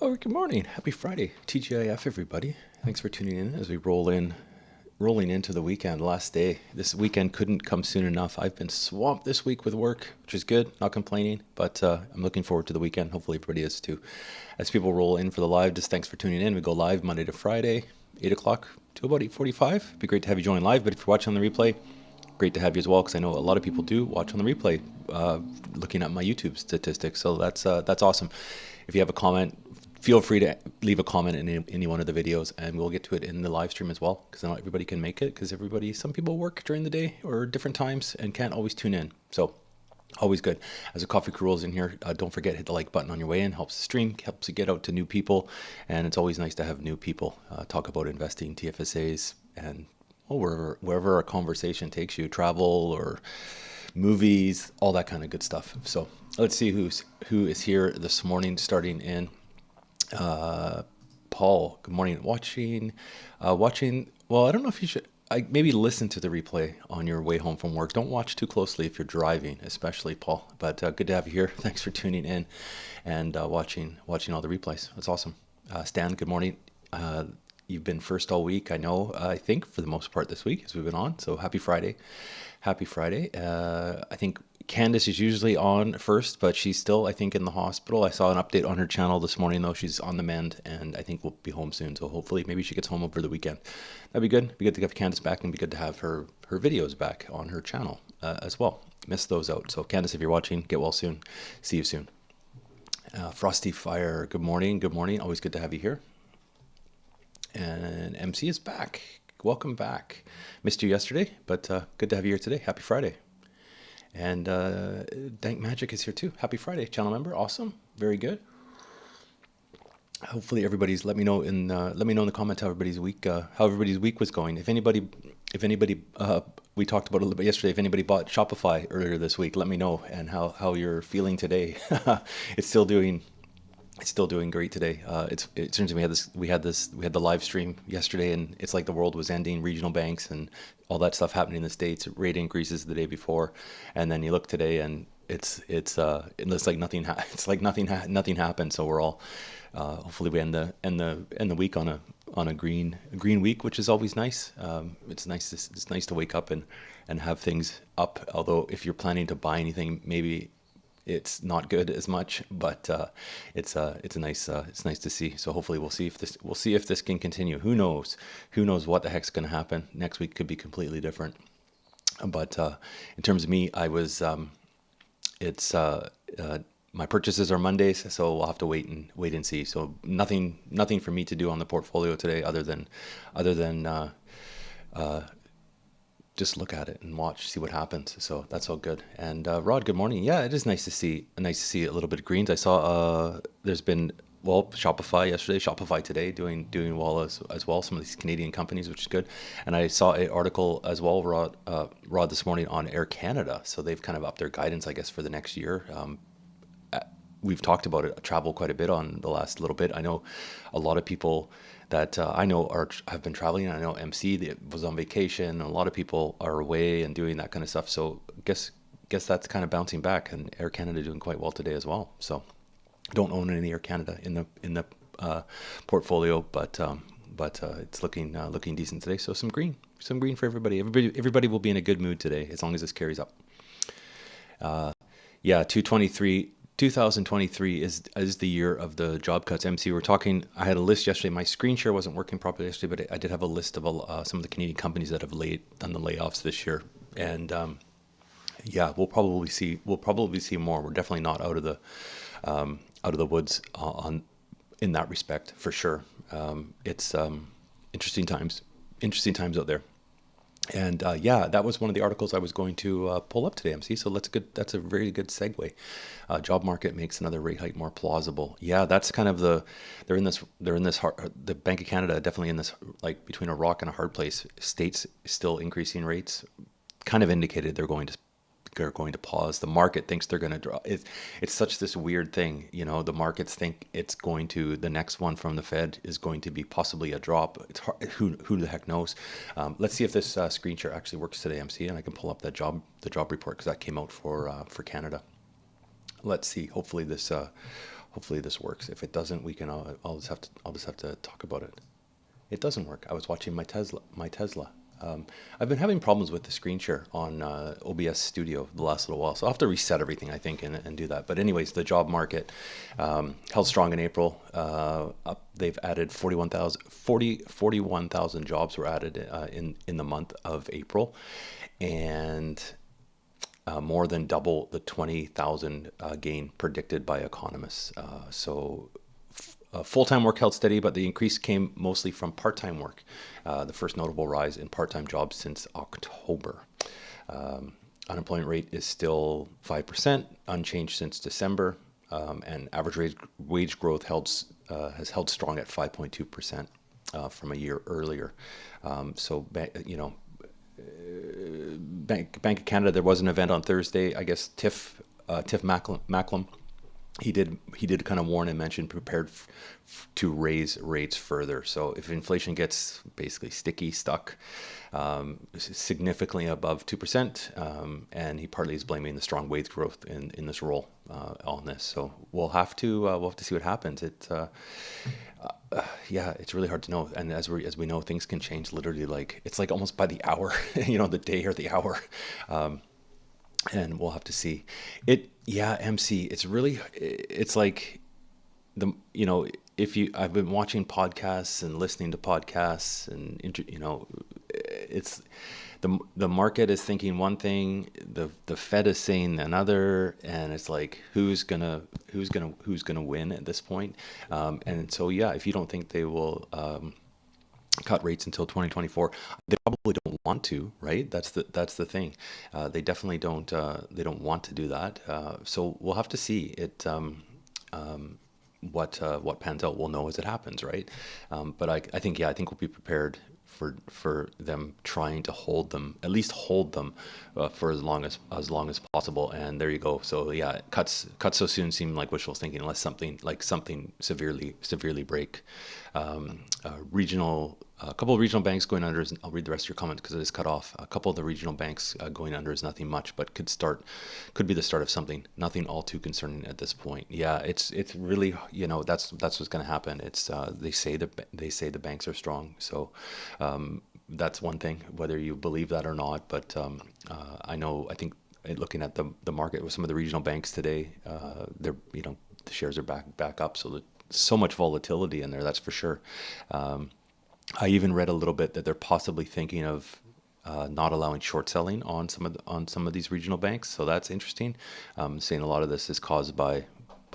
Oh, good morning. Happy Friday. TGIF, everybody. Thanks for tuning in as we rolling into the weekend, last day. This weekend couldn't come soon enough. I've been swamped this week with work, which is good, not complaining, but I'm looking forward to the weekend. Hopefully everybody is too. As people roll in for the live, just thanks for tuning in. We go live Monday to Friday, 8 o'clock to about 8:45. It'd be great to have you join live, but if you're watching on the replay, great to have you as well, because I know a lot of people do watch on the replay, looking at my YouTube statistics. So that's awesome. If you have a comment, feel free to leave a comment in any one of the videos, and we'll get to it in the live stream as well, because not everybody can make it, because some people work during the day or different times and can't always tune in. So always good. As a coffee crew rolls in here, don't forget, hit the like button on your way in. Helps the stream, helps it get out to new people, and it's always nice to have new people talk about investing, TFSAs, and wherever our conversation takes you, travel or movies, all that kind of good stuff. So let's see who is here this morning, starting in Paul. Good morning. Watching. Well, I don't know if you should. Maybe listen to the replay on your way home from work. Don't watch too closely if you're driving, especially Paul. But good to have you here. Thanks for tuning in and watching all the replays. That's awesome. Stan, good morning. You've been first all week, I know, I think, for the most part this week as we've been on. So happy Friday. Happy Friday. I think Candace is usually on first, but she's still, I think, in the hospital. I saw an update on her channel this morning, though. She's on the mend, and I think we'll be home soon. So hopefully, maybe she gets home over the weekend. That'd be good. It'd be good to have Candace back, and be good to have her videos back on her channel as well. Missed those out. So Candace, if you're watching, get well soon. See you soon. Frosty Fire, good morning. Good morning. Always good to have you here. And MC is back. Welcome back. Missed you yesterday, but good to have you here today. Happy Friday. And Dank Magic is here too. Happy Friday, channel member. Awesome. Very good. Hopefully everybody's let me know in the comments how everybody's week was going. If anybody we talked about a little bit yesterday, if anybody bought Shopify earlier this week, let me know, and how you're feeling today. It's still doing great today. It turns out we had the live stream yesterday, and it's like the world was ending. Regional banks and all that stuff happening in the States, rate increases the day before, and then you look today and it's like nothing happened. So we're all hopefully we end the week on a green week, which is always nice. It's nice to wake up and have things up. Although if you're planning to buy anything, maybe it's not good as much, but it's nice to see. So hopefully we'll see if this can continue. Who knows what the heck's going to happen next week? Could be completely different. But in terms of me, I was my purchases are Mondays, so we'll have to wait and see. So nothing for me to do on the portfolio today other than just look at it and see what happens. So that's all good. And Rod, good morning. Yeah, it is nice to see a little bit of greens. I saw there's been Shopify yesterday, Shopify today doing well as well. Some of these Canadian companies, which is good. And I saw an article as well, Rod, this morning on Air Canada. So they've kind of upped their guidance, I guess, for the next year. We've talked about it, travel quite a bit on the last little bit. I know a lot of people that I know have been traveling. I know MC was on vacation. A lot of people are away and doing that kind of stuff. So guess that's kind of bouncing back, and Air Canada doing quite well today as well. So don't own any Air Canada in the portfolio, but it's looking decent today. So some green for everybody. Everybody will be in a good mood today as long as this carries up. 2023 is the year of the job cuts. MC, we're talking. I had a list yesterday. My screen share wasn't working properly yesterday, but I did have a list of some of the Canadian companies that have done the layoffs this year. And we'll probably see more. We're definitely not out of the woods in that respect, for sure. It's interesting times out there. And that was one of the articles I was going to pull up today, MC. So that's a very good segue. Job market makes another rate hike more plausible. Yeah, that's kind of the Bank of Canada definitely in this, like, between a rock and a hard place. States still increasing rates, kind of indicated they're going to pause. The market thinks they're going to drop. It's such this weird thing, the markets think the next one from the Fed is going to be possibly a drop. It's hard, who the heck knows. Let's see if this screen share actually works today, MC, and I can pull up the job report, because that came out for Canada. Let's see. Hopefully this hopefully this works. If it doesn't, we can. I'll just have to talk about it. It doesn't work. I was watching my Tesla. I've been having problems with the screen share on OBS Studio the last little while, so I'll have to reset everything, I think, and do that. But anyways, the job market held strong in April. They've added 41,000 jobs were added in the month of April, and more than double the 20,000 gain predicted by economists. Full-time work held steady, but the increase came mostly from part-time work, the first notable rise in part-time jobs since October. Unemployment rate is still 5%, unchanged since December, and average wage growth has held strong at 5.2% from a year earlier. Bank of Canada, there was an event on Thursday. I guess Tiff Macklem, he did kind of warn and mention prepared to raise rates further. So if inflation gets basically stuck significantly above 2%, and he partly is blaming the strong wage growth in this role on this. So we'll have to see what happens. It's really hard to know, and as we know, things can change literally it's like almost by the hour, the day or the hour. And we'll have to see it. Yeah, MC, it's like I've been watching podcasts and listening to podcasts and it's the market is thinking one thing, the Fed is saying another, and it's like who's gonna win at this point. And so if you don't think they will cut rates until 2024, they probably don't want to, right? That's the thing. They definitely don't want to do that. So we'll have to see it. What pans out, we'll know as it happens, right? But I think we'll be prepared for them trying to at least hold them for as long as possible. And there you go. So cuts so soon seem like wishful thinking unless something severely break. A couple of regional banks going under. I'll read the rest of your comments because it is cut off. A couple of the regional banks going under is nothing much, but could be the start of something. Nothing all too concerning at this point. Yeah, it's really that's what's going to happen. It's they say the banks are strong, so that's one thing, whether you believe that or not. But I think looking at the market with some of the regional banks today, the shares are back up. So much volatility in there, that's for sure. I even read a little bit that they're possibly thinking of not allowing short selling on some of these regional banks. So that's interesting. Saying a lot of this is caused by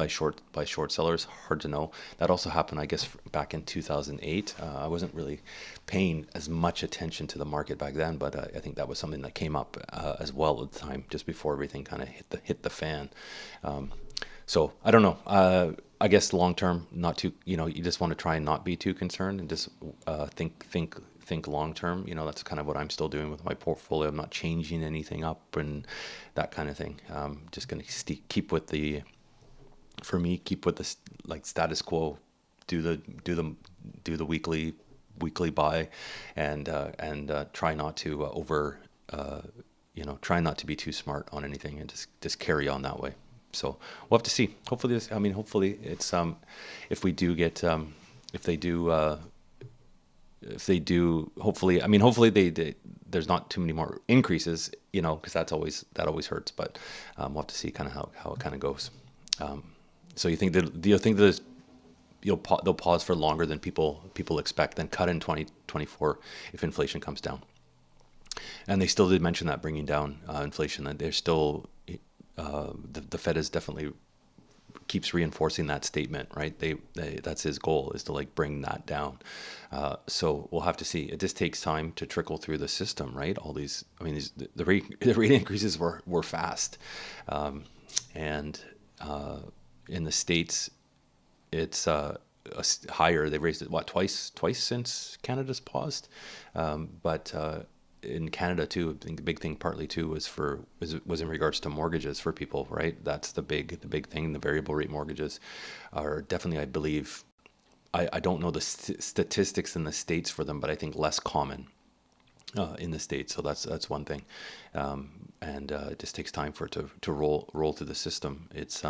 short sellers. Hard to know. That also happened, I guess, back in 2008. I wasn't really paying as much attention to the market back then, but I think that was something that came up as well at the time, just before everything kind of hit the fan. So I don't know. I guess long term, not too. You just want to try and not be too concerned and just think long term. That's kind of what I'm still doing with my portfolio. I'm not changing anything up and that kind of thing. Just going to keep with the status quo. Do the weekly buy, and try not to try not to be too smart on anything, and just carry on that way. So we'll have to see. Hopefully it's if they do, hopefully they there's not too many more increases, because that always hurts. But we'll have to see kind of how it kind of goes. So do you think that they'll pause for longer than people expect, then cut in 2024 if inflation comes down? And they still did mention that bringing down inflation, that they're still. The Fed is definitely keeps reinforcing that statement, right? That's his goal, is to bring that down. So we'll have to see. It just takes time to trickle through the system, right? All these, the rate increases were fast, and in the States, it's higher. They raised it twice since Canada's paused, but. In Canada too, I think the big thing partly too was in regards to mortgages for people, right? That's the big thing. The variable rate mortgages are definitely, I believe, I don't know the statistics in the States for them, but I think less common in the States. So that's one thing. And it just takes time for it to roll through the system. It's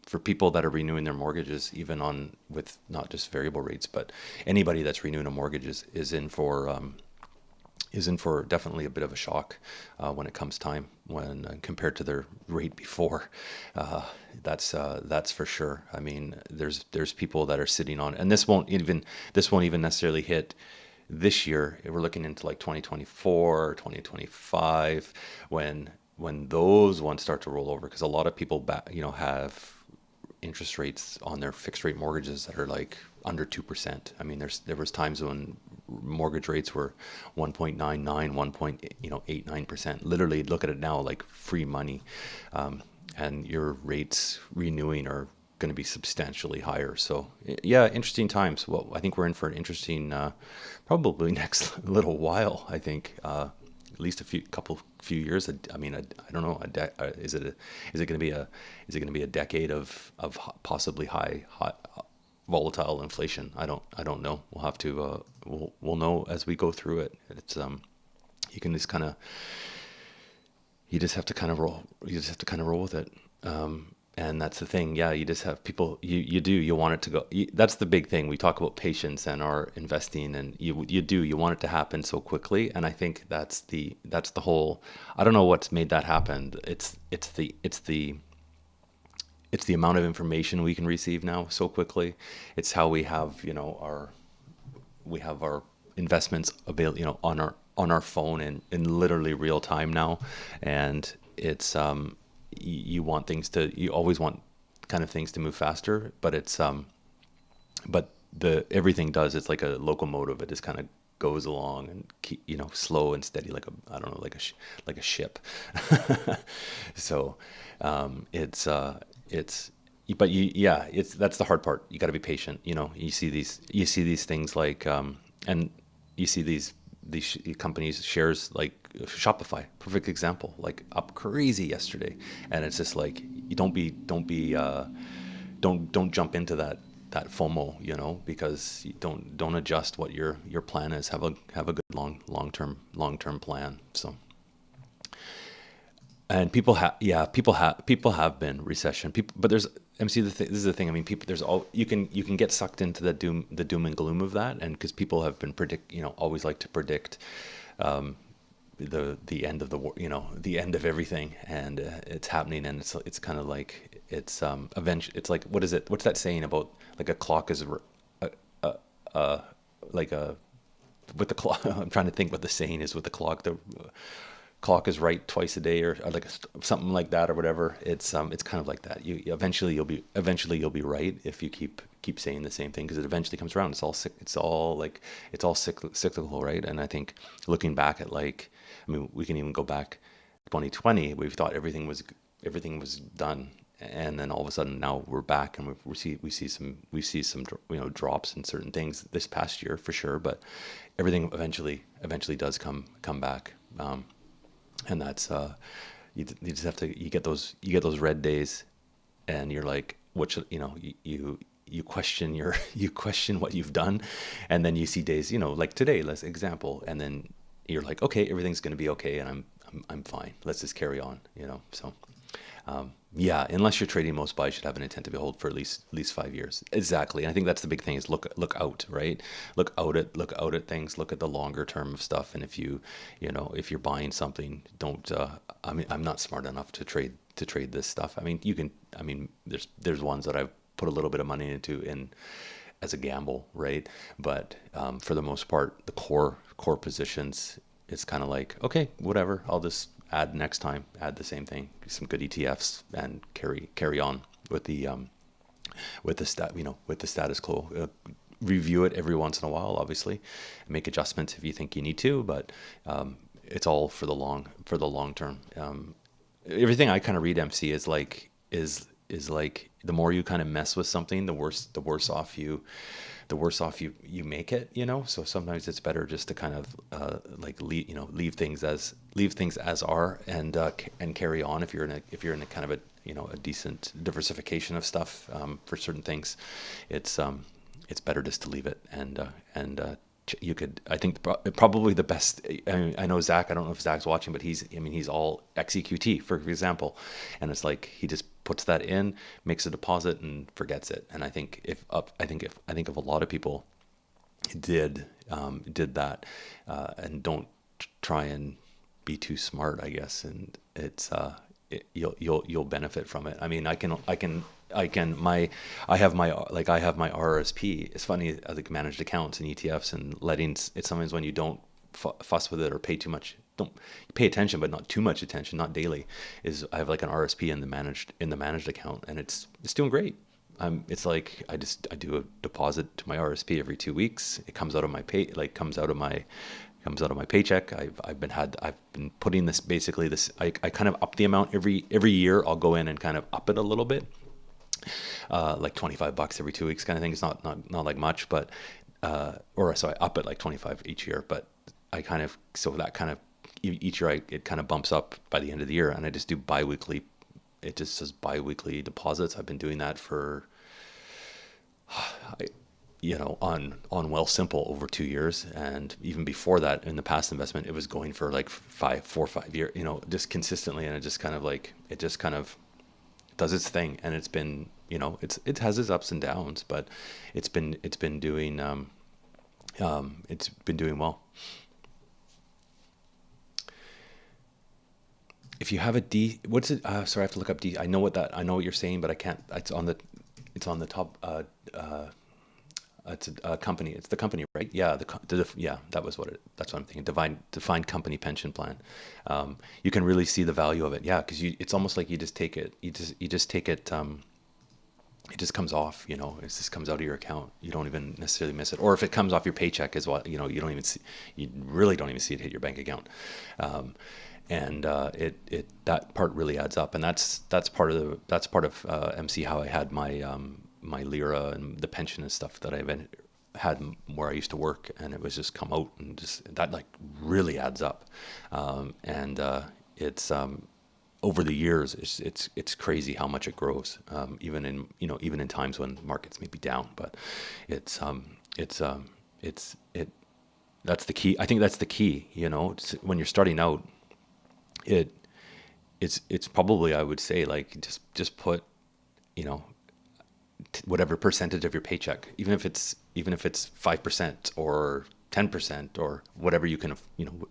for people that are renewing their mortgages, even on with not just variable rates, but anybody that's renewing a mortgage is in for definitely a bit of a shock when it comes time, when compared to their rate before. That's for sure. I mean, there's people that are sitting on, and this won't even necessarily hit this year. We're looking into like 2024, 2025, when those ones start to roll over, because a lot of people have interest rates on their fixed rate mortgages that are like under 2%. I mean, there was times when mortgage rates were 1.99, 1.89%. Literally, look at it now, like free money, and your rates renewing are going to be substantially higher. So yeah, interesting times. Well, I think we're in for an interesting, probably next little while. I think at least a few years. I mean, I don't know. Is it going to be a decade of possibly high volatile inflation? I don't know. We'll have to we'll know as we go through it. It's you can just kind of you just have to kind of roll with it. And that's the thing. Yeah, you just have people, you want it to go. That's the big thing. We talk about patience and our investing, and you want it to happen so quickly. And I think that's the whole, I don't know what's made that happen. It's the amount of information we can receive now so quickly. It's how we have, our investments available, on our phone in literally real time now. And it's, you always want kind of things to move faster, but but everything does. It's like a locomotive. It just kind of goes along and slow and steady, like a ship. So, it's that's the hard part. You got to be patient. You see these things like, and you see these companies shares like Shopify, perfect example, like up crazy yesterday. And it's just like, you don't jump into that FOMO, because you don't adjust what your plan is. Have a good long-term plan. So, and people have been recession people, but there's MC. This is the thing. I mean, you can get sucked into the doom and gloom of that, and because people have been always like to predict the end of the war, the end of everything, and it's happening, and it's kind of like it's eventually. It's like, what is it? What's that saying about, like, a clock is like a with the clock? I'm trying to think what the saying is with the clock. The clock is right twice a day, or like something like that, or whatever. It's kind of like that. Eventually you'll be right if you keep saying the same thing, because it eventually comes around. It's all cyclical, right? And I think looking back at, like, I mean, we can even go back 2020. We thought everything was done, and then all of a sudden now we're back, and we see some drops in certain things this past year for sure, but everything eventually does come back. And that's you just have to, you get those red days, and you're like, what should you question you question what you've done, and then you see days, like today, let's example, and then you're like, okay, everything's going to be okay, and I'm fine. Let's just carry on, So, yeah, unless you're trading, most buys should have an intent to hold for at least 5 years. Exactly. And I think that's the big thing, is look out, right? Look out at things. Look at the longer term of stuff. And if if you're buying something, don't. I mean, I'm not smart enough to trade this stuff. I mean, you can. I mean, there's ones that I've put a little bit of money into as a gamble, right? But for the most part, the core positions, it's kind of like, okay, whatever. I'll just add next time, add the same thing, some good ETFs, and carry on with the status quo. Review it every once in a while, obviously, and make adjustments if you think you need to, but it's all for the long term. Everything I kind of read, MC, is like the more you kind of mess with something, the worse off you make it, So sometimes it's better just to kind of leave things as are, and carry on if you're in a kind of a decent diversification of stuff for certain things. It's better just to leave it and you could, I think probably the best, I know Zach, I don't know if Zach's watching, but he's all XEQT, for example. And it's like, he just puts that in, makes a deposit and forgets it. And I think if a lot of people did that, and don't try and be too smart, I guess. And you'll benefit from it. I mean, I have my RRSP. It's funny, I think managed accounts and ETFs and letting, it's sometimes when you don't fuss with it or pay too much, don't pay attention, but not too much attention, not daily, is I have like an RSP in the managed account, and it's doing great. It's like I do a deposit to my RSP every 2 weeks. It comes out of my comes out of my paycheck. I've been putting this, basically this, I kind of up the amount every year. I'll go in and kind of up it a little bit, like $25 every 2 weeks kind of thing. It's not like much, but so I up it like 25 each year, but I kind of, so that kind of each year it kind of bumps up by the end of the year, and I just do biweekly. It just says biweekly deposits. I've been doing that for, on Wealthsimple over 2 years, and even before that, in the past investment, it was going for like 4 or 5 years, just consistently, and it just kind of does its thing, and it's been, it has its ups and downs, but it's been doing well. If you have a D, what's it? Sorry, I have to look up D. I know what you're saying, but I can't. It's on the top. It's a company. It's the company, right? Yeah. That's what I'm thinking. Defined company pension plan. You can really see the value of it. Yeah, because it's almost like you just take it. You just take it. It just comes off. It just comes out of your account. You don't even necessarily miss it. Or if it comes off your paycheck as well, you don't even see. You really don't even see it hit your bank account. And that part really adds up, and that's part of MC, how I had my Lira and the pension and stuff that I've had where I used to work, and it was just come out, and just that like really adds up, and it's over the years it's crazy how much it grows, even in times when markets may be down, but that's the key. I think that's the key. When you're starting out. It's probably, I would say, like just put, whatever percentage of your paycheck, even if it's 5% or 10% or whatever you can,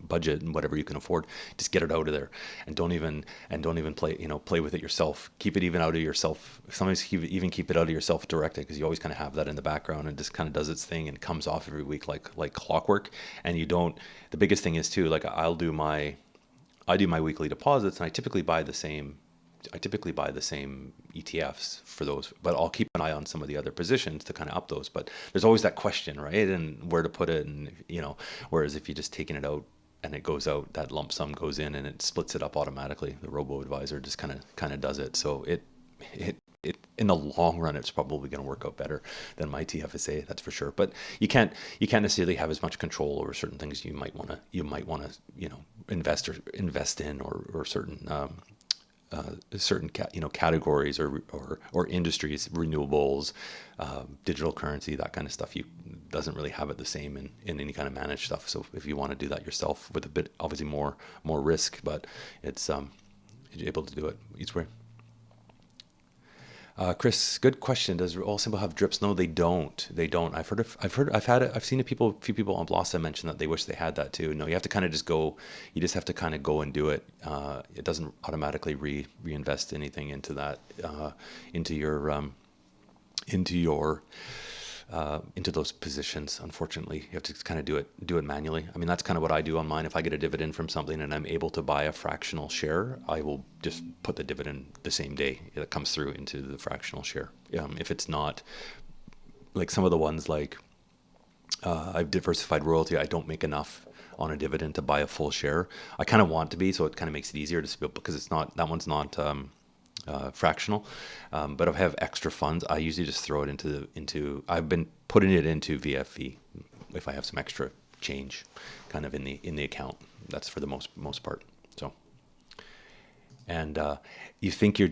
budget and whatever you can afford, just get it out of there, and don't even play with it yourself. Keep it even out of yourself. Sometimes keep it out of yourself directed, because you always kind of have that in the background, and just kind of does its thing and comes off every week like clockwork. And the biggest thing is too, like I do my weekly deposits, and I typically buy the same ETFs for those, but I'll keep an eye on some of the other positions to kind of up those. But there's always that question, right? And where to put it, and whereas if you're just taking it out and it goes out, that lump sum goes in and it splits it up automatically. The robo advisor just kind of does it. So it in the long run, it's probably going to work out better than my TFSA, that's for sure. But you can't necessarily have as much control over certain things you might want to invest in, or certain categories or industries, renewables, digital currency, that kind of stuff. You doesn't really have it the same in any kind of managed stuff. So if you want to do that yourself with a bit, obviously more risk, but it's you're able to do it each way. Chris, good question. Does Wealthsimple have drips? No, they don't. I've seen a few people on Blossom mention that they wish they had that too. No, you have to kind of just go. You just have to kind of go and do it. It doesn't automatically reinvest anything into that, into those positions. Unfortunately, you have to kind of do it manually. I mean, that's kind of what I do on mine. If I get a dividend from something and I'm able to buy a fractional share, I will just put the dividend the same day that comes through into the fractional share. If it's not like some of the ones like I've diversified royalty, I don't make enough on a dividend to buy a full share. I kind of want to be, so it kind of makes it easier to because it's not, that one's not fractional, but if I have extra funds, I usually just throw it into I've been putting it into VFV if I have some extra change kind of in the account. That's for the most part. So and you think your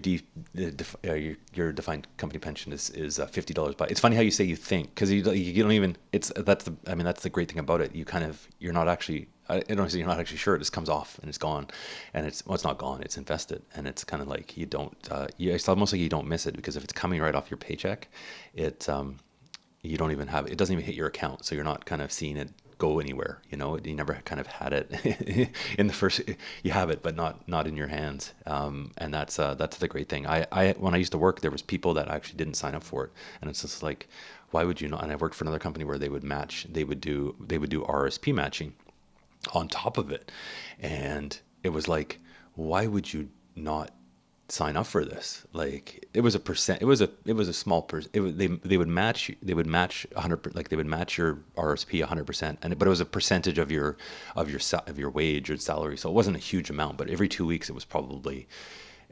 defined company pension is $50, but it's funny how you say you think, because you don't even, that's the great thing about it. You're not actually, I don't say you're not actually sure. It just comes off and it's gone, and it's not gone. It's invested, and it's kind of like you don't. It's almost like you don't miss it, because if it's coming right off your paycheck, you don't even have it. It doesn't even hit your account, so you're not kind of seeing it go anywhere. You never kind of had it in the first. You have it, but not in your hands. And that's the great thing. I when I used to work, there was people that actually didn't sign up for it, and it's just like, why would you not? And I worked for another company where they would match. They would do RSP matching on top of it, and it was like, why would you not sign up for this? Like, it was a percent, it was a small percent. They would match 100, like they would match your RSP 100%, but it was a percentage of your wage or salary, so it wasn't a huge amount. But every 2 weeks it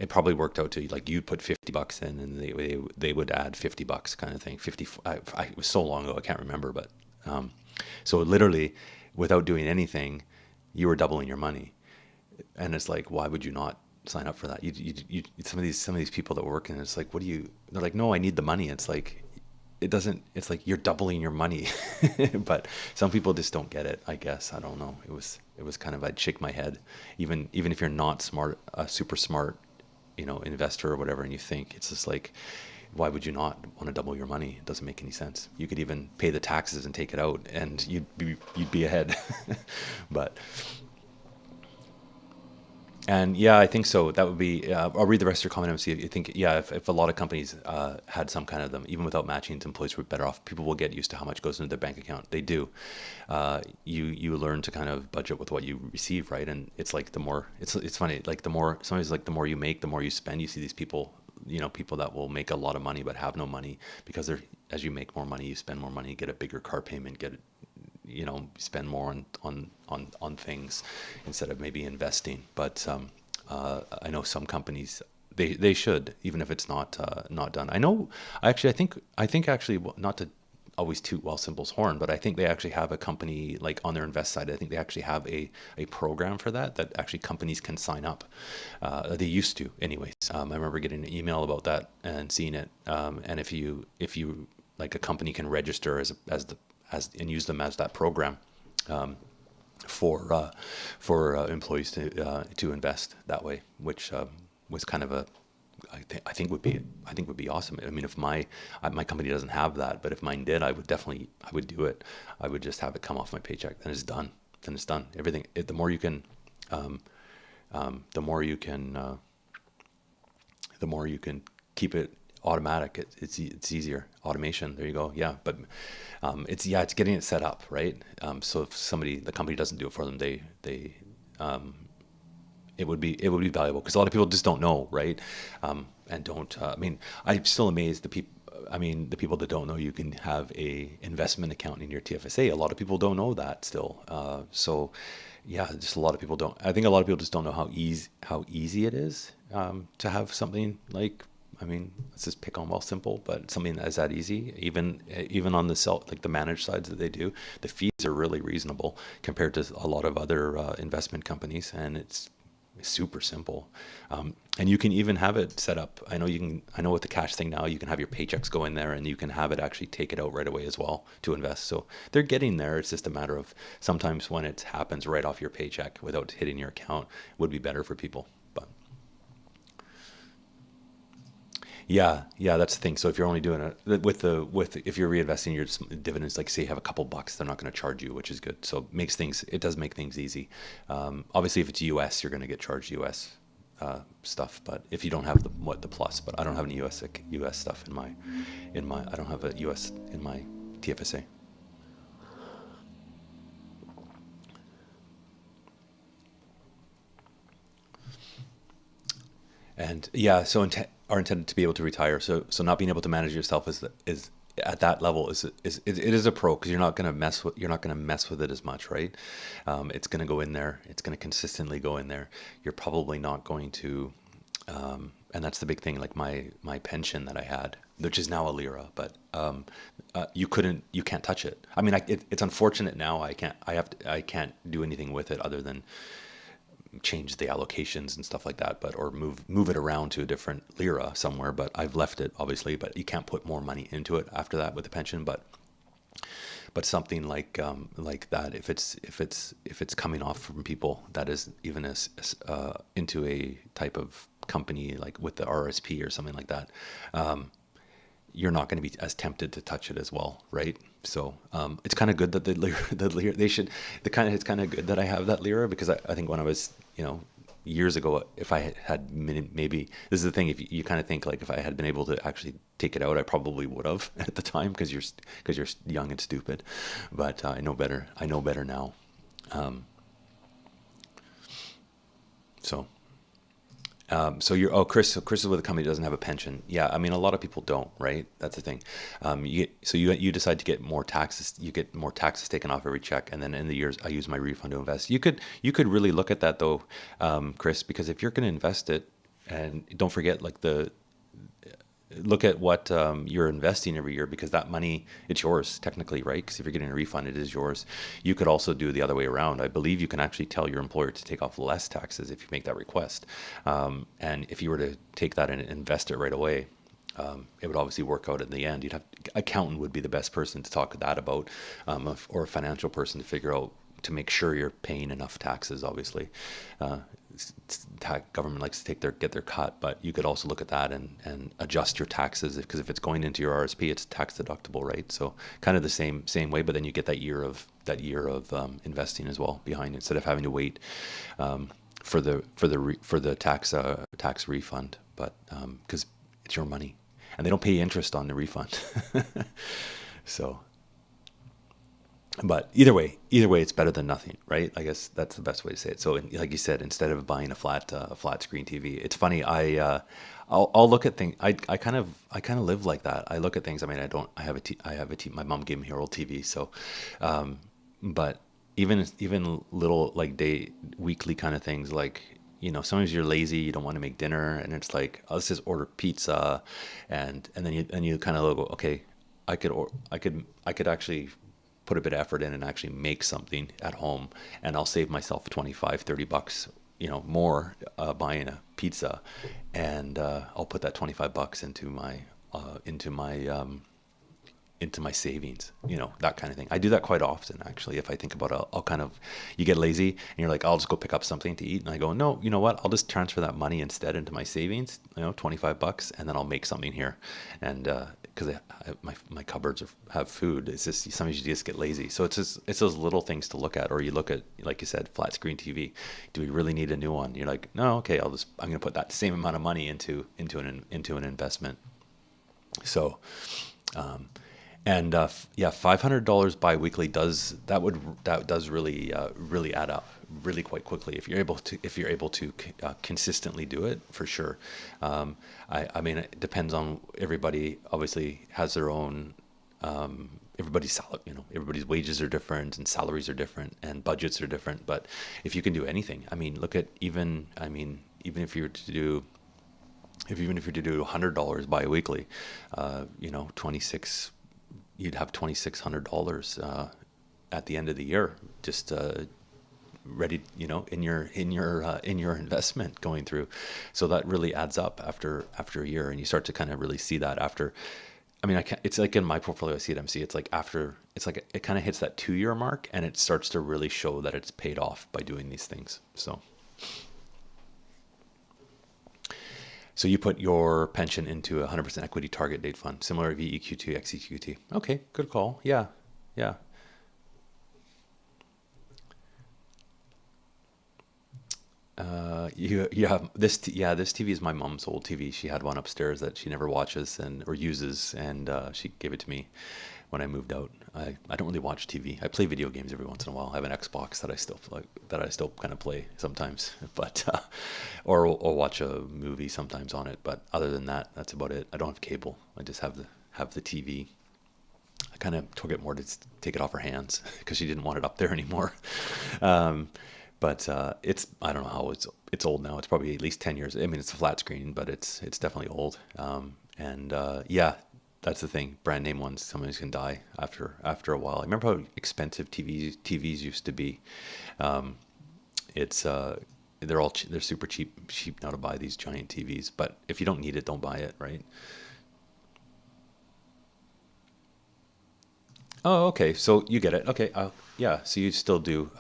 probably worked out to, like, you'd put $50 in, and they would add $50 kind of thing. It was so long ago, I can't remember, but so literally, without doing anything, you were doubling your money. And it's like, why would you not sign up for that? Some of these people that were working, it's like, they're like, no, I need the money. It's like, it's like you're doubling your money. But some people just don't get it, I guess. I don't know. It was kind of, I'd shake my head, even if you're not smart, super smart, investor or whatever, and you think, it's just like, why would you not want to double your money? It doesn't make any sense. You could even pay the taxes and take it out, and you'd be ahead. But and yeah, I think so. That would be. I'll read the rest of your comment and see if you think. Yeah, if a lot of companies had some kind of them, even without matching, employees were better off. People will get used to how much goes into their bank account. They do. You learn to kind of budget with what you receive, right? And it's like the more. It's funny. Like the more, sometimes, like the more you make, the more you spend. You see these people. People that will make a lot of money but have no money, because as you make more money, you spend more money, get a bigger car payment, spend more on things instead of maybe investing. But I know some companies, they should, even if it's not done. I think actually, well, not to always toot Wealthsimple's horn, but I think they actually have a company, like on their invest side. I think they actually have a program for that actually companies can sign up. They used to, anyways. I remember getting an email about that and seeing it. And if you like, a company can register as and use them as that program for employees to invest that way, which was kind of I think would be awesome. I mean, if my company doesn't have that, but if mine did, I would do it. I would just have it come off my paycheck. Then it's done. Everything. The more you can, the more you can keep it automatic. It's easier. Automation. There you go. Yeah, but it's getting it set up right. So if the company doesn't do it for them, it would be valuable, because a lot of people just don't know, right? And don't. I mean, I'm still amazed the people that don't know you can have a investment account in your TFSA. A lot of people don't know that still. So yeah, just a lot of people don't. I think a lot of people just don't know how easy it is to have something like. I mean, let's just pick on Wealthsimple, but something that's that easy, even on the managed sides that they do, the fees are really reasonable compared to a lot of other investment companies, and it's super simple. And you can even have it set up. I know with the cash thing now, you can have your paychecks go in there, and you can have it actually take it out right away as well to invest. So they're getting there. It's just a matter of sometimes when it happens right off your paycheck without hitting your account would be better for people. But yeah, that's the thing. So if you're only doing it if you're reinvesting your dividends, like say you have a couple bucks, they're not going to charge you, which is good. So it does make things easy. Obviously, if it's US, you're going to get charged US stuff. But if you don't have the plus, but I don't have any US stuff in my I don't have a US in my TFSA. And yeah, so are intended to be able to retire. So not being able to manage yourself is at that level it is a pro, because you're not going to mess with it as much, right? It's going to go in there. It's going to consistently go in there. You're probably not going to, and that's the big thing. Like my pension that I had, which is now a lira, but you can't touch it. I mean, it's unfortunate now. I can't do anything with it other than change the allocations and stuff like that, but or move it around to a different lira somewhere. But I've left it obviously, but you can't put more money into it after that with the pension. But something like that, if it's coming off from people that is even into a type of company like with the RSP or something like that, you're not going to be as tempted to touch it as well, right? So it's kind of good that the lira it's kind of good that I have that lira, because I think when I was, years ago, if I had maybe, this is the thing, if you kind of think like if I had been able to actually take it out, I probably would have at the time, because you're young and stupid. But I know better. I know better now. So. So Chris. So Chris is with a company that doesn't have a pension. Yeah, I mean a lot of people don't, right? That's the thing. You decide to get more taxes. You get more taxes taken off every check, and then in the years I use my refund to invest. You could really look at that though, Chris, because if you're going to invest it, and don't forget look at what you're investing every year, because that money, it's yours technically, right? Because if you're getting a refund, it is yours. You could also do the other way around. I believe you can actually tell your employer to take off less taxes if you make that request. And if you were to take that and invest it right away, it would obviously work out in the end. Accountant would be the best person to talk that about, or a financial person to figure out, to make sure you're paying enough taxes. Obviously, government likes to get their cut, but you could also look at that and adjust your taxes, because if it's going into your RSP, it's tax deductible, right? So kind of the same way, but then you get that year of investing as well behind, instead of having to wait for the tax refund, but because it's your money and they don't pay interest on the refund. So. But either way, it's better than nothing, right? I guess that's the best way to say it. So, like you said, instead of buying a flat screen TV, it's funny. I'll look at things. I kind of live like that. I look at things. I mean, I have a TV. My mom gave me her old TV. So, but even little like weekly kind of things, like, sometimes you're lazy, you don't want to make dinner, and it's like, oh, let's just order pizza, and then you kind of go, okay, I could actually put a bit of effort in and actually make something at home, and I'll save myself $25-30 more buying a pizza, and I'll put that $25 into my savings, that kind of thing. I do that quite often, actually. If I think about it, I'll kind of, you get lazy and you're like, I'll just go pick up something to eat, and I go, no, you know what, I'll just transfer that money instead into my savings, $25, and then I'll make something here. And because my cupboards have food, it's just, sometimes you just get lazy. So it's those little things to look at. Or you look at, like you said, flat screen TV. Do we really need a new one? You're like, no, okay, I'm going to put that same amount of money into an investment. So and $500 biweekly does really add up really quite quickly if you're able to consistently do it, for sure. I mean, it depends on everybody. Obviously, has their own. Everybody's salary, everybody's wages are different and salaries are different and budgets are different. But if you can do anything, I mean, look at even if you were to do. Even if you were to do $100 biweekly, 26. You'd have $2,600 at the end of the year, just ready, in your investment going through. So that really adds up after a year, and you start to kind of really see that after. I mean, it's like in my portfolio, I see at MC, it's like it kind of hits that 2-year mark, and it starts to really show that it's paid off by doing these things. So you put your pension into a 100% equity target date fund, similar to VEQT, XEQT. Okay, good call. Yeah. You have this. This TV is my mom's old TV. She had one upstairs that she never watches or uses, and she gave it to me when I moved out. I don't really watch TV. I play video games every once in a while. I have an Xbox that I still kind of play sometimes, but or watch a movie sometimes on it. But other than that, that's about it. I don't have cable. I just have the TV. I kind of took it more to take it off her hands because she didn't want it up there anymore. But I don't know how it's old now. It's probably at least 10 years. I mean, it's a flat screen, but it's definitely old. That's the thing. Brand name ones sometimes can die after a while. I remember how expensive TVs used to be. they're super cheap now to buy these giant TVs. But if you don't need it, don't buy it, right? Oh, okay. So you get it. Okay. Yeah. So you still do.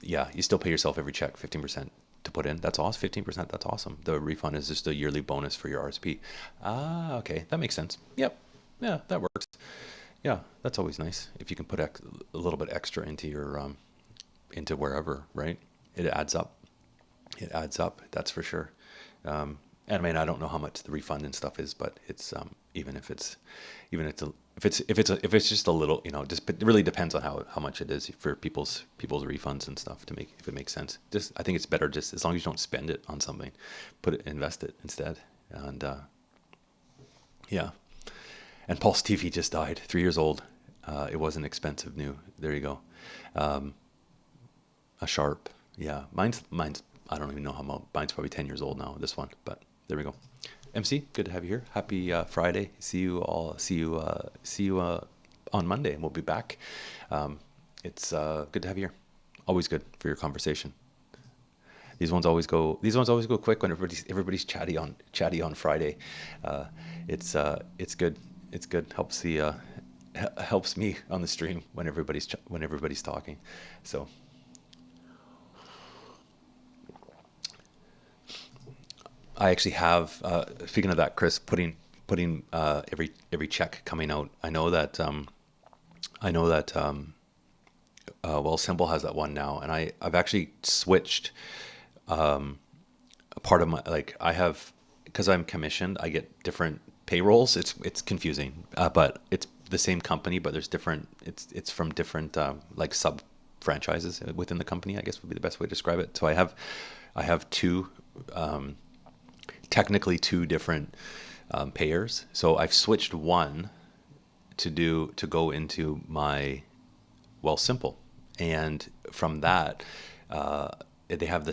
Yeah. You still pay yourself every check 15% to put in. That's awesome. 15%. That's awesome. The refund is just a yearly bonus for your RSP. Ah, okay. That makes sense. Yep. Yeah, that works. Yeah, that's always nice if you can put a little bit extra into your into wherever, right? It adds up. It adds up. That's for sure. And I mean, I don't know how much the refund and stuff is, but it's even if it's even if it's just a little, just it really depends on how much it is for people's refunds and stuff to make if it makes sense. Just I think it's better just as long as you don't spend it on something, invest it instead. And yeah. And Pulse TV just died, 3 years old. It wasn't expensive new. There you go. A Sharp. Yeah, mine's. I don't even know how much. Mine's probably 10 years old now. This one, but there we go. MC, good to have you here. Happy Friday. See you all. See you on Monday, and we'll be back. It's good to have you here. Always good for your conversation. These ones always go. These ones always go quick when everybody's chatty on Friday. It's good. It's good. Helps me on the stream when everybody's talking. So. I actually have, speaking of that, Chris, putting every check coming out. I know that Wealthsimple has that one now, and I've actually switched a part of my I have because I'm commissioned. I get different payrolls. It's confusing, but it's the same company, but there's different. It's from different sub franchises within the company, I guess would be the best way to describe it. So I have two. Technically two different payers. So I've switched one to go into my Wealthsimple, and from that they have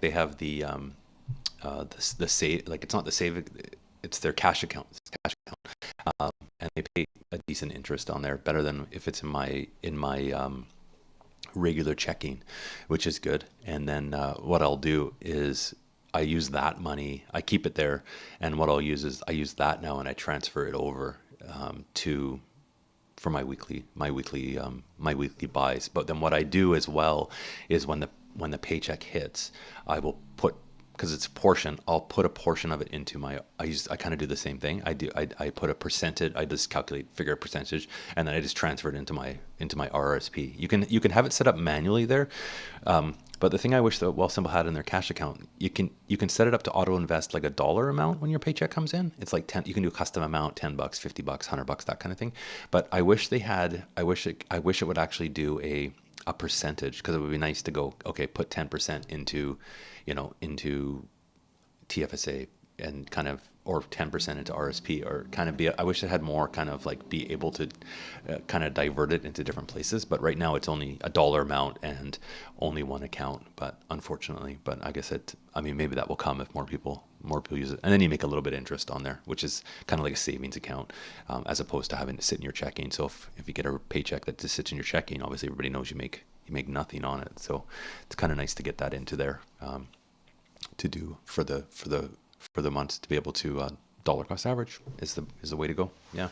they have the save, it's not the save, it's their cash account. And they pay a decent interest on there, better than if it's in my regular checking, which is good. And then what I'll do is I use that money, I keep it there, and what I'll use is I use that now and I transfer it over for my weekly buys. But then what I do as well is when the paycheck hits, I will put, because it's a portion, I'll put a portion of it into I kind of do the same thing. I put a percentage, I just figure a percentage, and then I just transfer it into my RRSP. You can have it set up manually there. But the thing I wish that Wealthsimple had in their cash account, you can set it up to auto invest like a dollar amount when your paycheck comes in. It's like 10. You can do a custom amount, $10, $50, $100, that kind of thing. But I wish they had. I wish it would actually do a percentage, because it would be nice to go, okay, put 10% into TFSA and kind of, or 10% into RSP, or kind of be, I wish it had more kind of be able to kind of divert it into different places. But right now it's only a dollar amount and only one account, but unfortunately, but I guess maybe that will come if more people use it. And then you make a little bit of interest on there, which is kind of like a savings account, as opposed to having to sit in your checking. So if you get a paycheck that just sits in your checking, obviously everybody knows you make nothing on it. So it's kind of nice to get that into there, to do for the months, to be able to dollar cost average is the way to go. Yeah.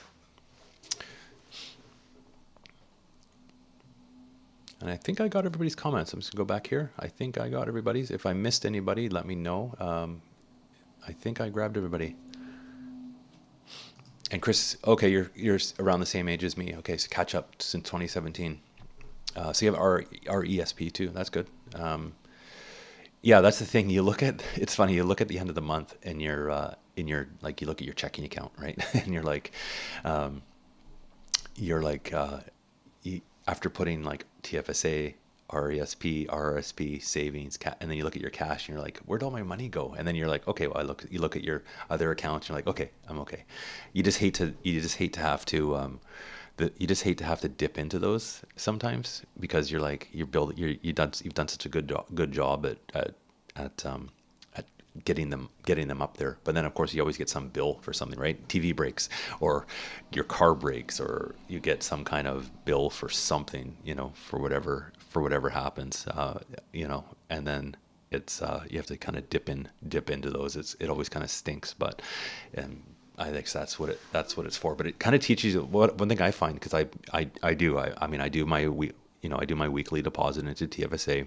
And I think I got everybody's comments. I'm just gonna go back here. I think I got everybody's. If I missed anybody, let me know. I think I grabbed everybody. And Chris, okay, you're around the same age as me. Okay, so catch up since 2017. So you have our ESP too. That's good. Yeah, that's the thing. It's funny. You look at the end of the month, and you look at your checking account, right? And after putting TFSA, RESP, RRSP, savings, and then you look at your cash, and you're like, where'd all my money go? And then you're like, okay, well, you look at your other accounts, and you're like, okay, I'm okay. You just hate to have to dip into those sometimes, because you've done such a good job at getting them up there. But then of course you always get some bill for something, right? TV breaks, or your car breaks, or you get some kind of bill for something, for whatever happens, and then it's you have to kind of dip into those. It always kind of stinks, but and I think that's what it's for. But it kind of teaches you one thing I find, because I mean I do my I do my weekly deposit into TFSA.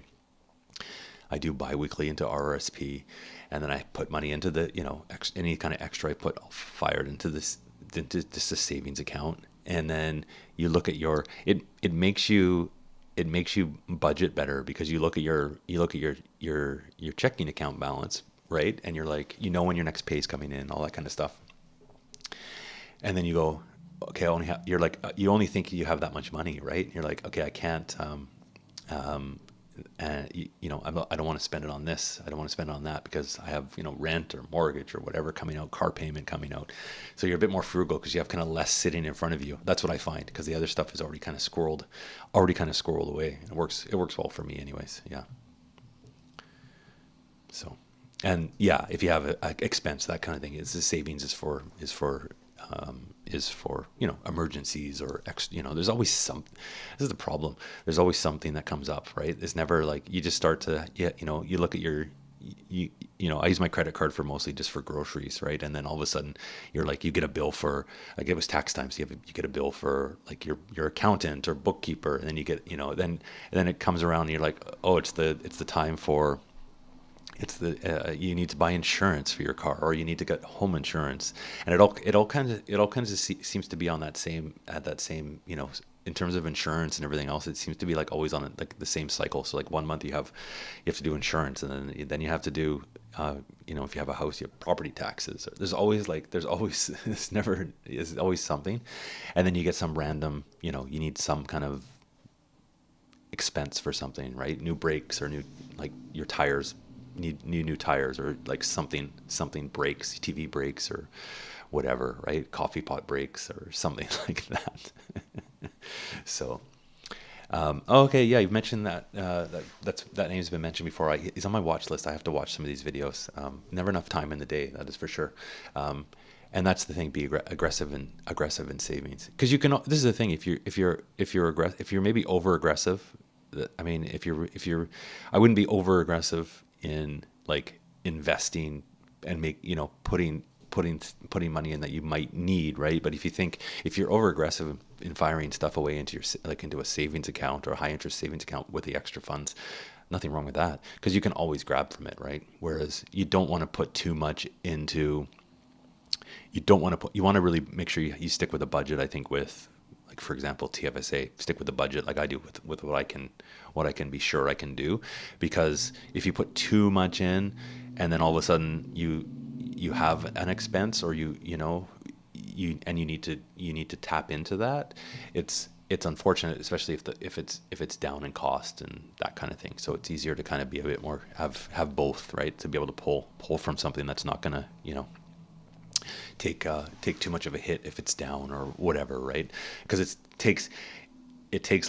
I do bi-weekly into RRSP, and then I put money into the, any kind of extra I put fired into into just a savings account. And then you look at it makes you budget better, because you look at your checking account balance, right? And you're like, when your next pay is coming in, all that kind of stuff. And then you go, okay, you're like, you only think you have that much money, right? You're like, okay, I can't, and I don't want to spend it on this. I don't want to spend it on that, because I have, rent or mortgage or whatever coming out, car payment coming out. So you're a bit more frugal, because you have kind of less sitting in front of you. That's what I find, because the other stuff is already kind of squirreled away. It works well for me anyways. Yeah. So, and yeah, if you have a expense, that kind of thing, the savings is for emergencies, or there's always this is the problem. There's always something that comes up, right? It's never like you just start to, you look at I use my credit card for mostly just for groceries, right? And then all of a sudden you're like, you get a bill for, like, it was tax time. So you get a bill for like your accountant or bookkeeper. And then you get, then it comes around and you're like, oh, it's the time for, you need to buy insurance for your car, or you need to get home insurance, and it all kinds of seems to be on that same in terms of insurance and everything else. It seems to be like always on like the same cycle. So like one month you have to do insurance, and then you have to do if you have a house, you have property taxes. There's always it's always something, and then you get some random you need some kind of expense for something, right? New brakes, or like your tires. Need new tires, or like something breaks, TV breaks or whatever, right? Coffee pot breaks or something like that. So okay, yeah, you've mentioned that that name's been mentioned before. He's on my watch list. I have to watch some of these videos. Never enough time in the day, that is for sure. And that's the thing, be aggressive in savings, because you can. This is the thing, if you're maybe over aggressive. I mean, if you're I wouldn't be over aggressive in like investing and putting money in that you might need, right? But if you're over aggressive in firing stuff away into into a savings account or a high interest savings account with the extra funds, nothing wrong with that, because you can always grab from it, right? Whereas you don't want to put too much into. You want to really make sure you stick with a budget. I think with, like, for example, TFSA, stick with the budget like I do with what I can be sure I can do. Because if you put too much in, and then all of a sudden you have an expense, or you need to tap into that, it's unfortunate, especially if it's down in cost and that kind of thing. So it's easier to kind of be a bit more, have both, right? To be able to pull from something that's not gonna take too much of a hit if it's down or whatever, right? Because it takes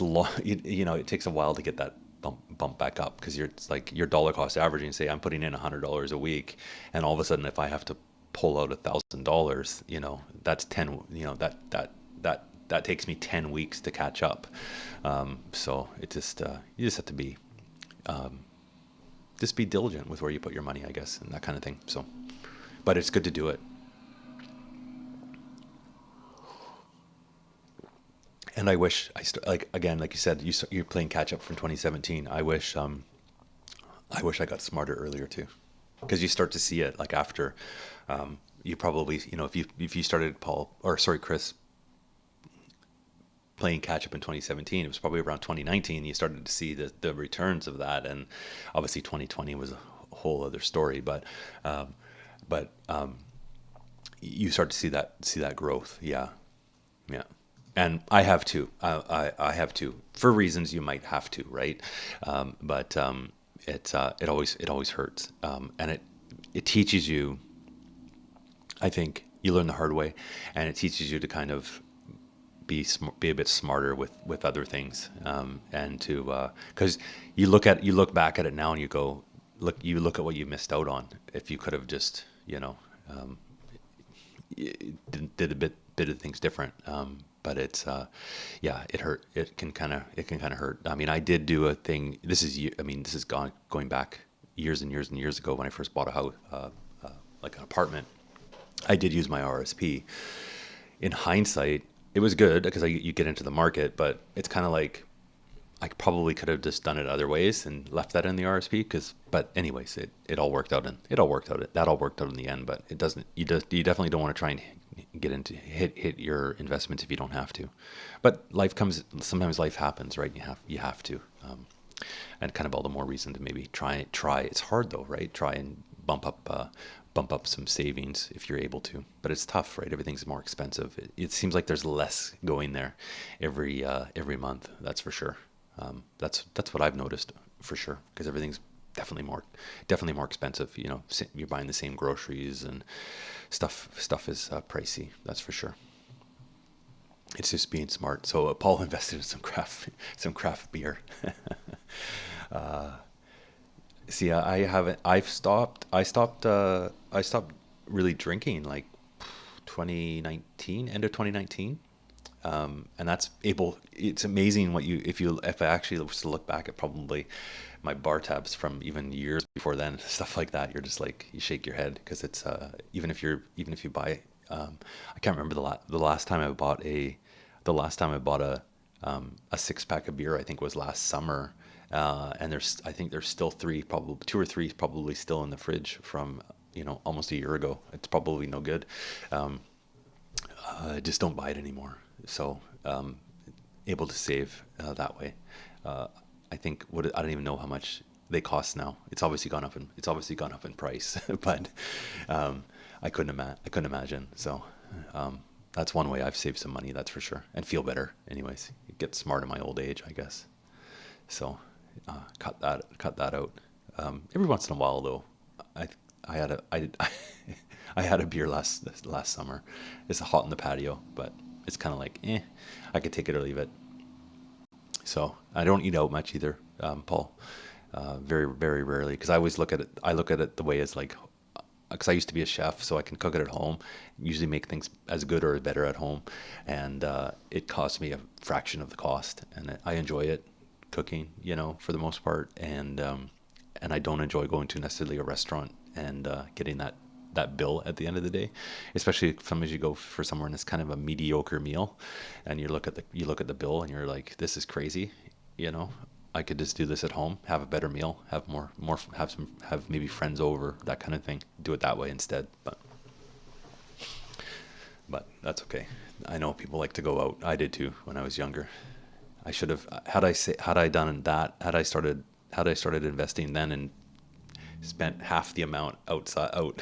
long, it takes a while to get that bump back up, because it's like your dollar cost averaging. Say I'm putting in $100 a week, and all of a sudden if I have to pull out $1,000, that's 10. That takes me 10 weeks to catch up. So it just you just have to be just be diligent with where you put your money, I guess, and that kind of thing. So, but it's good to do it. And I wish like you said, you're playing catch up from 2017. I wish I got smarter earlier too, because you start to see it like after you probably if you started Chris playing catch up in 2017, it was probably around 2019 you started to see the returns of that, and obviously 2020 was a whole other story. But you start to see that growth. Yeah. And I have to. I have to, for reasons you might have to, right? But it always hurts, and it teaches you. I think you learn the hard way, and it teaches you to kind of be a bit smarter with other things, and to because you look back at it now and you go, you look at what you missed out on if you could have just did a bit of things different. But it's it hurt. It can kind of hurt. I mean, I did do a thing. This is going back years and years and years ago when I first bought a house, like an apartment, I did use my RSP. In hindsight, it was good because you get into the market, but it's kind of like I probably could have just done it other ways and left that in the RSP. But anyways, it all worked out, and that all worked out in the end. But it doesn't. You definitely don't want to try and get into hit your investments if you don't have to. But sometimes life happens, right? You have to, and kind of all the more reason to maybe try. It's hard though, right? Try and bump up some savings if you're able to, but it's tough, right? Everything's more expensive. It seems like there's less going there every month. That's for sure. That's what I've noticed for sure, because everything's definitely more expensive. You're buying the same groceries and stuff is pricey. That's for sure. It's just being smart. So Paul invested in some craft beer. See, I haven't. I stopped really drinking like 2019, end of 2019. And it's amazing if I actually was to look back at probably my bar tabs from even years before then, stuff like that, you're just like, you shake your head, because it's, even if you buy, I can't remember the last time I bought a 6-pack of beer, I think was last summer. And I think there's still two or three probably still in the fridge from, almost a year ago. It's probably no good. Just don't buy it anymore. So, able to save that way. I think I don't even know how much they cost now. It's obviously gone up in price, but I couldn't imagine. So that's one way I've saved some money. That's for sure, and feel better. Anyways, get smart in my old age, I guess. So cut that out. Every once in a while, though, I had a beer last summer. It's hot in the patio, but it's kind of like, I could take it or leave it. So I don't eat out much either, Paul. Very, very rarely, because I always look at it the way as like, because I used to be a chef, so I can cook it at home. Usually make things as good or better at home, and it costs me a fraction of the cost, and I enjoy it cooking, for the most part, and I don't enjoy going to necessarily a restaurant and getting that bill at the end of the day, especially if sometimes you go for somewhere and it's kind of a mediocre meal, and you look at the bill and you're like, this is crazy. I could just do this at home, have a better meal, have have maybe friends over, that kind of thing. Do it that way instead. But that's okay. I know people like to go out. I did too when I was younger. I should have had I started investing then and spent half the amount out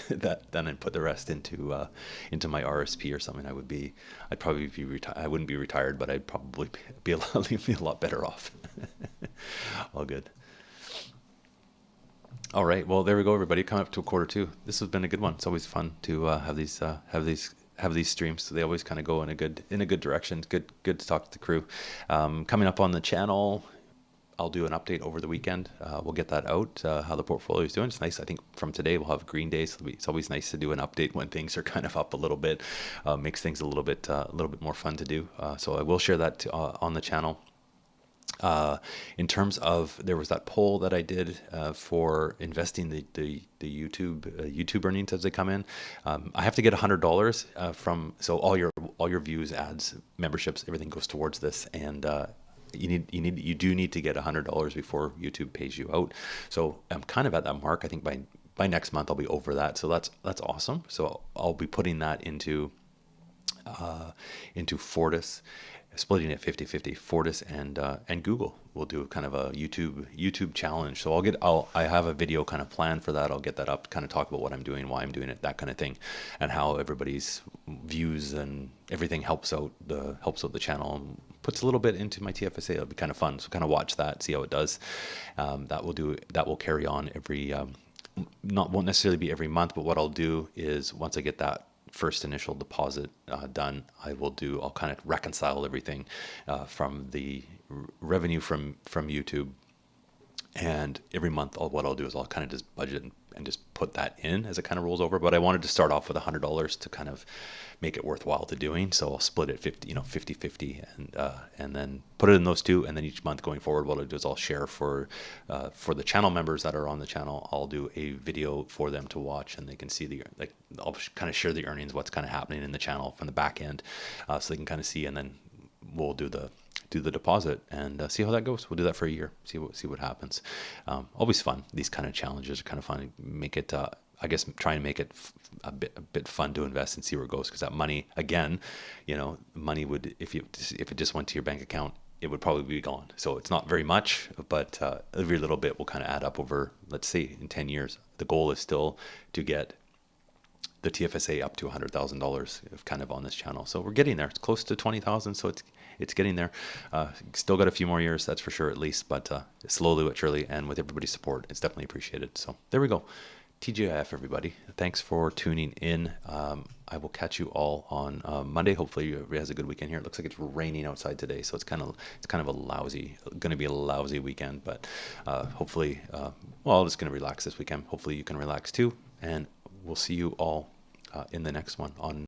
that then and put the rest into my RSP or something, I'd probably be retired. I wouldn't be retired, but I'd probably be a lot better off. All good. All right. Well, there we go, everybody. Coming up to 1:45. This has been a good one. It's always fun to have these streams. So they always kind of go in a good direction. Good to talk to the crew. Coming up on the channel, I'll do an update over the weekend. We'll get that out, how the portfolio is doing. It's nice. I think from today we'll have green days. It's always nice to do an update when things are kind of up a little bit. Makes things a little bit more fun to do. So I will share that on the channel. In terms of, there was that poll that I did for investing the YouTube earnings as they come in. I have to get $100 so all your views, ads, memberships, everything goes towards this, and you do need to get $100 before YouTube pays you out. So I'm kind of at that mark. I think by next month I'll be over that. So that's awesome. So I'll be putting that into Fortis, splitting it 50-50. Fortis and Google will do kind of a YouTube challenge. So I have a video kind of planned for that. I'll get that up, kind of talk about what I'm doing, why I'm doing it, that kind of thing, and how everybody's views and everything helps out the channel and puts a little bit into my TFSA. It'll be kind of fun. So kind of watch that, see how it does. That will carry on won't necessarily be every month, but what I'll do is once I get that first initial deposit done, I'll kind of reconcile everything from the revenue from YouTube, and every month what I'll do is I'll kind of just budget and just put that in as it kind of rolls over. But I wanted to start off with $100 to kind of make it worthwhile to doing. So I'll split it 50-50, and then put it in those two. And then each month going forward, what I'll do is I'll share for the channel members that are on the channel. I'll do a video for them to watch, and they can see I'll kind of share the earnings, what's kind of happening in the channel from the back end, so they can kind of see, and then we'll do the deposit and see how that goes. We'll do that for a year, see what happens. Always fun. These kind of challenges are kind of fun. Make it, I guess, try and make it a bit fun to invest and see where it goes. Because that money, again, money would, if it just went to your bank account, it would probably be gone. So it's not very much, but every little bit will kind of add up over, let's say, in 10 years. The goal is still to get the TFSA up to $100,000 kind of on this channel. So we're getting there. It's close to 20,000. So it's getting there. Still got a few more years, that's for sure, at least, but slowly but surely, and with everybody's support, it's definitely appreciated. So there we go. TGIF, everybody. Thanks for tuning in. I will catch you all on Monday. Hopefully everybody has a good weekend here. It looks like it's raining outside today, so it's kind of going to be a lousy weekend, but hopefully, I'm just going to relax this weekend. Hopefully you can relax too, and we'll see you all in the next one on